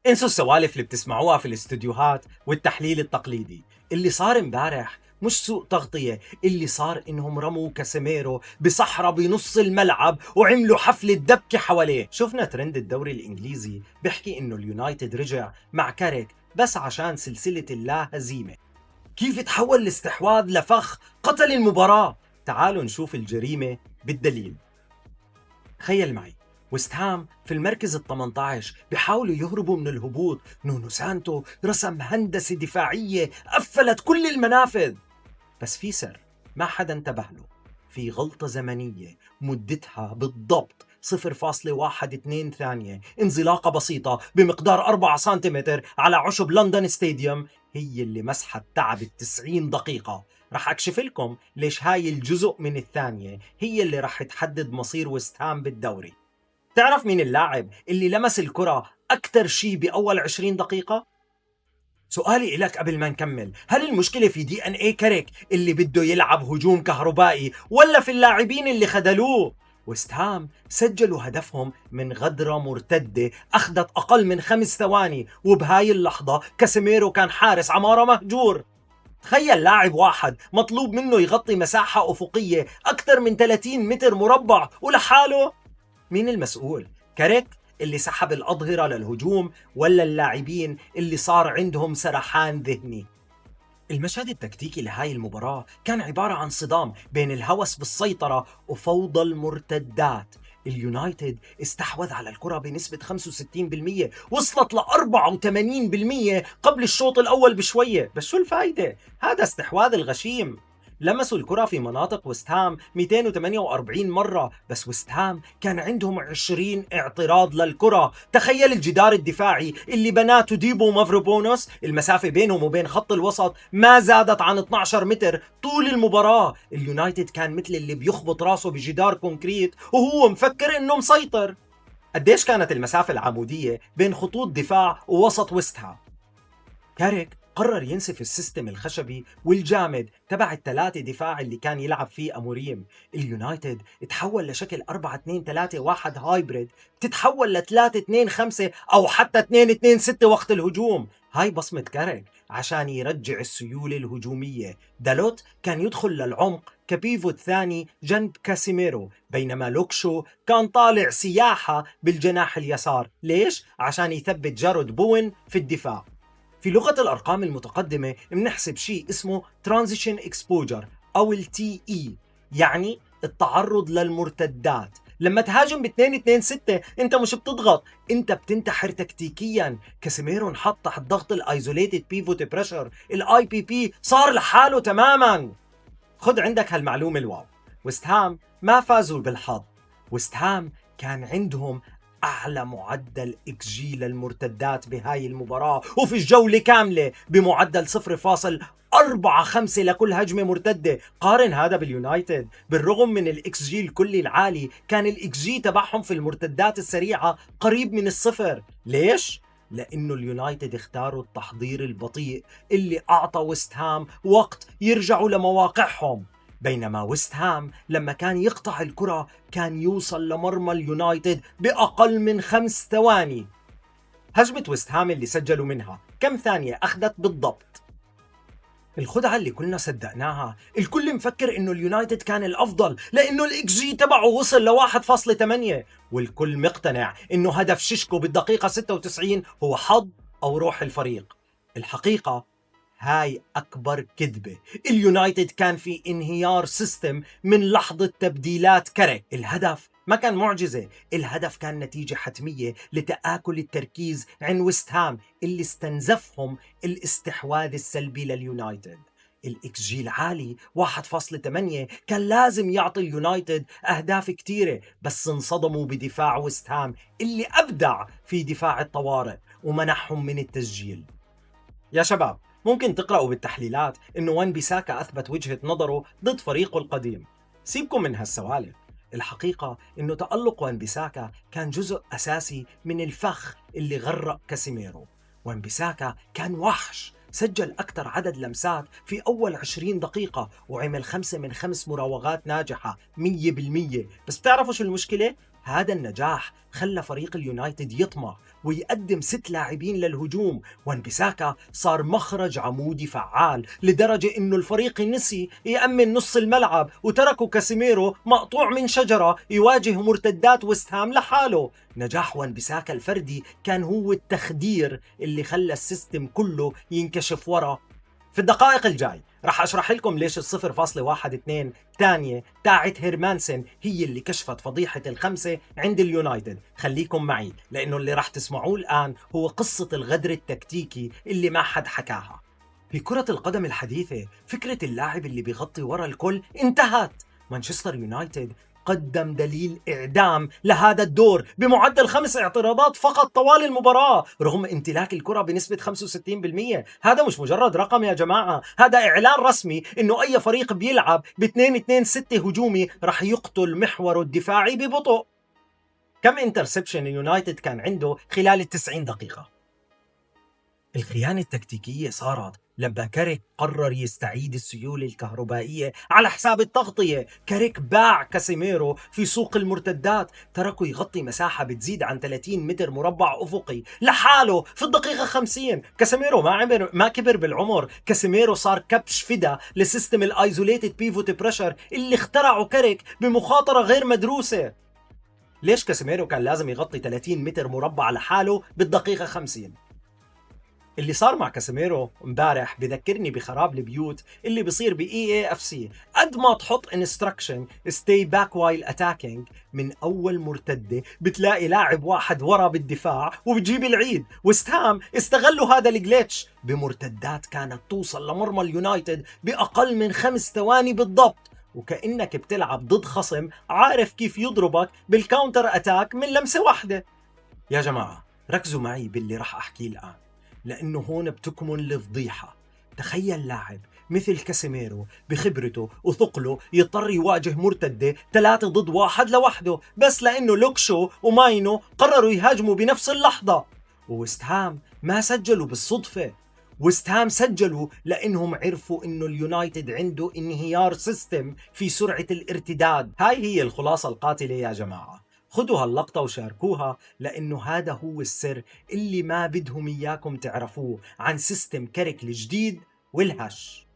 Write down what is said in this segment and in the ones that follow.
انسوا السوالف اللي بتسمعوها في الاستوديوهات والتحليل التقليدي. اللي صار امبارح مش سوء تغطية، اللي صار انهم رموا كاسيميرو بصحراء بنص الملعب وعملوا حفلة دبكة حواليه. شفنا ترند الدوري الانجليزي بيحكي انه اليونايتد رجع مع كاريك بس عشان سلسلة اللا هزيمة. كيف تحول الاستحواذ لفخ قتل المباراة؟ تعالوا نشوف الجريمة بالدليل. تخيل معي، ويست هام في المركز ال 18 بيحاولوا يهربوا من الهبوط. نونو سانتو رسم هندسة دفاعية قفلت كل المنافذ، بس في سر ما حدا انتبه له. في غلطة زمنية مدتها بالضبط 0.12 ثانية، انزلاقة بسيطة بمقدار 4 سنتيمتر على عشب لندن ستاديوم هي اللي مسحت تعب 90 دقيقة. رح أكشف لكم ليش هاي الجزء من الثانية هي اللي رح تحدد مصير ويست هام بالدوري. تعرف مين اللاعب اللي لمس الكرة أكثر شي بأول 20 دقيقة؟ سؤالي إلك قبل ما نكمل، هل المشكلة في دي ان اي كاريك اللي بده يلعب هجوم كهربائي ولا في اللاعبين اللي خذلوه؟ ويست هام سجلوا هدفهم من غدرة مرتدة أخذت أقل من 5 ثواني، وبهاي اللحظة كاسيميرو كان حارس عمارة مهجور. تخيل لاعب واحد مطلوب منه يغطي مساحة أفقية أكثر من 30 متر مربع ولحاله. مين المسؤول؟ كاريك اللي سحب الأظهرة للهجوم ولا اللاعبين اللي صار عندهم سرحان ذهني؟ المشهد التكتيكي لهاي المباراة كان عبارة عن صدام بين الهوس بالسيطرة وفوضى المرتدات. اليونايتد استحوذ على الكرة بنسبة 65%، وصلت ل 84% قبل الشوط الأول بشوية، بس شو الفايدة؟ هذا استحواذ الغشيم. لمسوا الكرة في مناطق ويست هام 248 مرة، بس ويست هام كان عندهم 20 اعتراض للكرة. تخيل الجدار الدفاعي اللي بناته ديبو مافروبونوس، المسافة بينهم وبين خط الوسط ما زادت عن 12 متر طول المباراة. اليونايتد كان مثل اللي بيخبط راسه بجدار كونكريت وهو مفكر انه مسيطر. قديش كانت المسافة العمودية بين خطوط دفاع ووسط ويست هام؟ كاريك قرر ينسف السيستم الخشبي والجامد تبع الثلاثة دفاع اللي كان يلعب فيه أموريم. اليونايتد تحول لشكل 4-2-3-1 هايبريد، تتحول ل 3-2-5 أو حتى 2-2-6 وقت الهجوم. هاي بصمة كاريك عشان يرجع السيولة الهجومية. دالوت كان يدخل للعمق كبيفوت ثاني جنب كاسيميرو، بينما لوكشو كان طالع سياحة بالجناح اليسار. ليش؟ عشان يثبت جارود بوين في الدفاع. في لغة الأرقام المتقدمة بنحسب شيء اسمه Transition Exposure أو TE، يعني التعرض للمرتدات. لما تهاجم ب 2-2-6 انت مش بتضغط، انت بتنتحر تكتيكيا. كاسيميرو انحط تحت ضغط الايزوليتد بيفوت بريشر، الاي بي بي صار لحاله تماما. خد عندك هالمعلومة الواو، ويست هام ما فازوا بالحظ. ويست هام كان عندهم أعلى معدل إكس جي للمرتدات بهاي المباراة، وفي الجولة كاملة بمعدل 0.45 لكل هجمة مرتدة. قارن هذا باليونايتد، بالرغم من الإكس جي الكلي العالي كان الإكس جي تبعهم في المرتدات السريعة قريب من الصفر. ليش؟ لأنه اليونايتد اختاروا التحضير البطيء اللي أعطى ويست هام وقت يرجعوا لمواقعهم. بينما ويست هام لما كان يقطع الكرة كان يوصل لمرمى اليونايتد بأقل من 5 ثواني. هجمة ويست هام اللي سجلوا منها كم ثانية أخذت بالضبط؟ الخدعة اللي كلنا صدقناها، الكل مفكر انه اليونايتد كان الافضل لانه الاكس جي تبعه وصل ل 1.8، والكل مقتنع انه هدف شيشكو بالدقيقة 96 هو حظ او روح الفريق. الحقيقة هاي أكبر كذبة. اليونايتد كان في انهيار سيستم من لحظة تبديلات كاريك. الهدف ما كان معجزة، الهدف كان نتيجة حتمية لتآكل التركيز عن ويست هام اللي استنزفهم الاستحواذ السلبي لليونايتد. الاكس جي العالي 1.8 كان لازم يعطي اليونايتد اهداف كتيرة، بس انصدموا بدفاع ويست هام اللي ابدع في دفاع الطوارئ ومنحهم من التسجيل. يا شباب، ممكن تقرأوا بالتحليلات إنه وان بيساكا أثبت وجهة نظره ضد فريقه القديم. سيبكم من هالسوالف، الحقيقة إنه تألق وان بيساكا كان جزء أساسي من الفخ اللي غرق كاسيميرو. وان بيساكا كان وحش، سجل أكثر عدد لمسات في أول 20 دقيقة وعمل 5 من 5 مراوغات ناجحة 100%. بس بتعرفوا شو المشكلة؟ هذا النجاح خلى فريق اليونايتد يطمع ويقدم 6 لاعبين للهجوم، وان بيساكا صار مخرج عمودي فعال لدرجة انه الفريق نسي يأمن نص الملعب وتركوا كاسيميرو مقطوع من شجرة يواجه مرتدات ويست هام لحاله. نجاح وان بيساكا الفردي كان هو التخدير اللي خلى السيستم كله ينكشف ورا. في الدقائق الجاي رح أشرح لكم ليش ال0.12 تانية تاعت هيرمانسن هي اللي كشفت فضيحة الخمسة عند اليونايتد. خليكم معي لأنه اللي رح تسمعوه الآن هو قصة الغدر التكتيكي اللي ما حد حكاها. في كرة القدم الحديثة فكرة اللاعب اللي بيغطي ورا الكل انتهت. مانشستر يونايتد قدم دليل إعدام لهذا الدور بمعدل 5 اعتراضات فقط طوال المباراة رغم امتلاك الكرة بنسبة 65%. هذا مش مجرد رقم يا جماعة، هذا إعلان رسمي إنه أي فريق بيلعب ب2-2-6 هجومي رح يقتل محوره الدفاعي ببطء. كم انترسبشن اليونايتد كان عنده خلال 90 دقيقة؟ الخيانة التكتيكية صارت لما كاريك قرر يستعيد السيولة الكهربائية على حساب التغطية. كاريك باع كاسيميرو في سوق المرتدات، تركه يغطي مساحة بتزيد عن 30 متر مربع أفقي لحاله في الدقيقة 50. كاسيميرو ما كبر بالعمر، كاسيميرو صار كبش فدا لسيستم الايزوليتد بيفوت بريشر اللي اخترعه كاريك بمخاطرة غير مدروسة. ليش كاسيميرو كان لازم يغطي 30 متر مربع لحاله بالدقيقة 50؟ اللي صار مع كاسيميرو امبارح بذكرني بخراب البيوت اللي بصير EAFC. قد ما تحط انستراكشن stay back while attacking، من اول مرتده بتلاقي لاعب واحد ورا بالدفاع وبتجيب العيد. ويست هام استغلوا هذا الجليتش بمرتدات كانت توصل لمرمى اليونايتد باقل من 5 ثواني بالضبط، وكأنك بتلعب ضد خصم عارف كيف يضربك بالكاونتر اتاك من لمسة واحدة. يا جماعة ركزوا معي باللي رح احكيه الآن لأنه هون بتكمن الفضيحة. تخيل لاعب مثل كاسيميرو بخبرته وثقله يضطر يواجه مرتدة 3 ضد 1 لوحده بس لأنه لوكشو وماينو قرروا يهاجموا بنفس اللحظة. وويست هام ما سجلوا بالصدفة، ويست هام سجلوا لأنهم عرفوا إنه اليونايتد عنده انهيار سيستم في سرعة الارتداد. هاي هي الخلاصة القاتلة يا جماعة. خدوا هاللقطة وشاركوها لأنه هذا هو السر اللي ما بدهم إياكم تعرفوه عن سيستم كاريك الجديد والهش.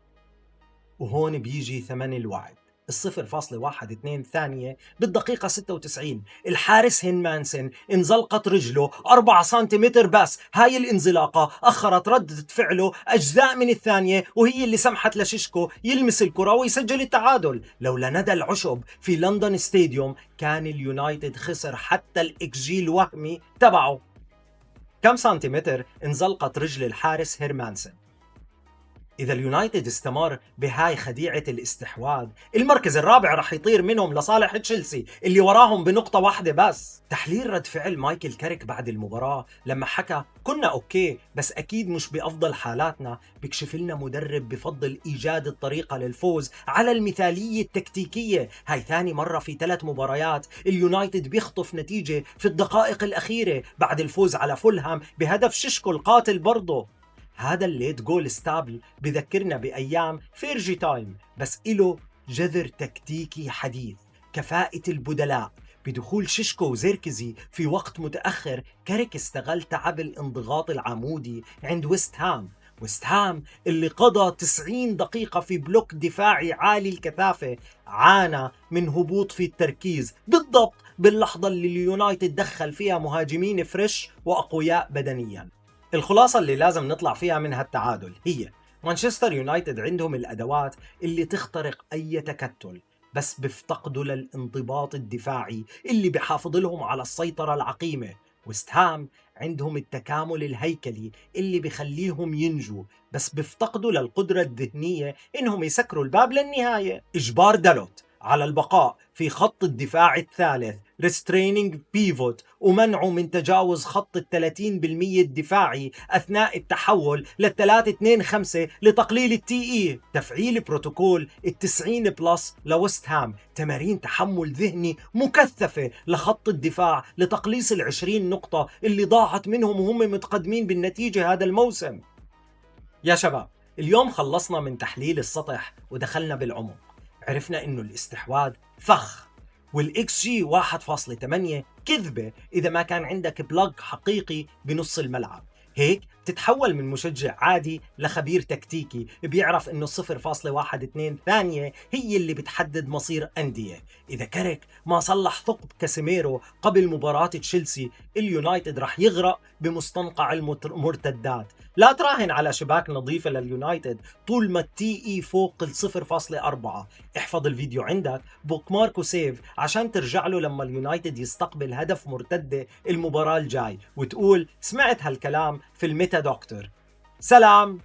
وهون بيجي ثمن الوعد. 0.12 ثانية بالدقيقة 96 الحارس هينمانسن انزلقت رجله 4 سنتيمتر بس. هاي الانزلاقة أخرت ردة فعله أجزاء من الثانية وهي اللي سمحت لشيشكو يلمس الكرة ويسجل التعادل. لولا ندى العشب في لندن ستاديوم كان اليونايتد خسر حتى الإكجي الوهمي تبعه. كم سنتيمتر انزلقت رجل الحارس هيرمانسن؟ إذا اليونايتد استمر بهاي خديعة الاستحواذ المركز الرابع رح يطير منهم لصالح تشيلسي اللي وراهم بنقطة واحدة بس. تحليل رد فعل مايكل كاريك بعد المباراة لما حكى كنا أوكي بس أكيد مش بأفضل حالاتنا، بكشف لنا مدرب بفضل إيجاد الطريقة للفوز على المثالية التكتيكية. هاي ثاني مرة في 3 مباريات اليونايتد بيخطف نتيجة في الدقائق الأخيرة بعد الفوز على فولهام بهدف شيشكو القاتل برضه. هذا الليت جول ستابل بذكرنا بأيام فيرجي تايم بس إله جذر تكتيكي حديث. كفاءة البدلاء بدخول شيشكو وزيركزي في وقت متأخر. كاريك استغل تعب الانضغاط العمودي عند ويست هام اللي قضى 90 دقيقة في بلوك دفاعي عالي الكثافة عانى من هبوط في التركيز بالضبط باللحظة اللي اليونايتد دخل فيها مهاجمين فريش وأقوياء بدنياً. الخلاصة اللي لازم نطلع فيها من هالتعادل هي مانشستر يونايتد عندهم الأدوات اللي تخترق أي تكتل بس بيفتقدوا للانضباط الدفاعي اللي بيحافظ لهم على السيطرة العقيمة. ويست هام عندهم التكامل الهيكلي اللي بيخليهم ينجوا بس بيفتقدوا للقدرة الذهنية إنهم يسكروا الباب للنهاية. إجبار دالوت على البقاء في خط الدفاع الثالث restraining pivot ومنعه من تجاوز خط 30% الدفاعي أثناء التحول 3-2-5 لتقليل الTE. تفعيل بروتوكول 90 بلس لويست هام، تمارين تحمل ذهني مكثفة لخط الدفاع لتقليص 20 نقطة اللي ضاعت منهم وهم متقدمين بالنتيجة هذا الموسم. يا شباب اليوم خلصنا من تحليل السطح ودخلنا بالعمق. عرفنا إنه الاستحواذ فخ والاكس جي 1.8 كذبة إذا ما كان عندك بلاج حقيقي بنص الملعب. هيك تتحول من مشجع عادي لخبير تكتيكي بيعرف انه 0.12 ثانية هي اللي بتحدد مصير أندية. إذا كاريك ما صلح ثقب كاسيميرو قبل مباراة تشيلسي، اليونايتد رح يغرق بمستنقع المرتدات. لا تراهن على شباك نظيفة لليونايتد طول ما التي اي فوق ال 0.4. احفظ الفيديو عندك، بوك مارك وسيف عشان ترجع له لما اليونايتد يستقبل هدف مرتدة المباراة الجاي وتقول سمعت هالكلام في الميتا دكتور. سلام.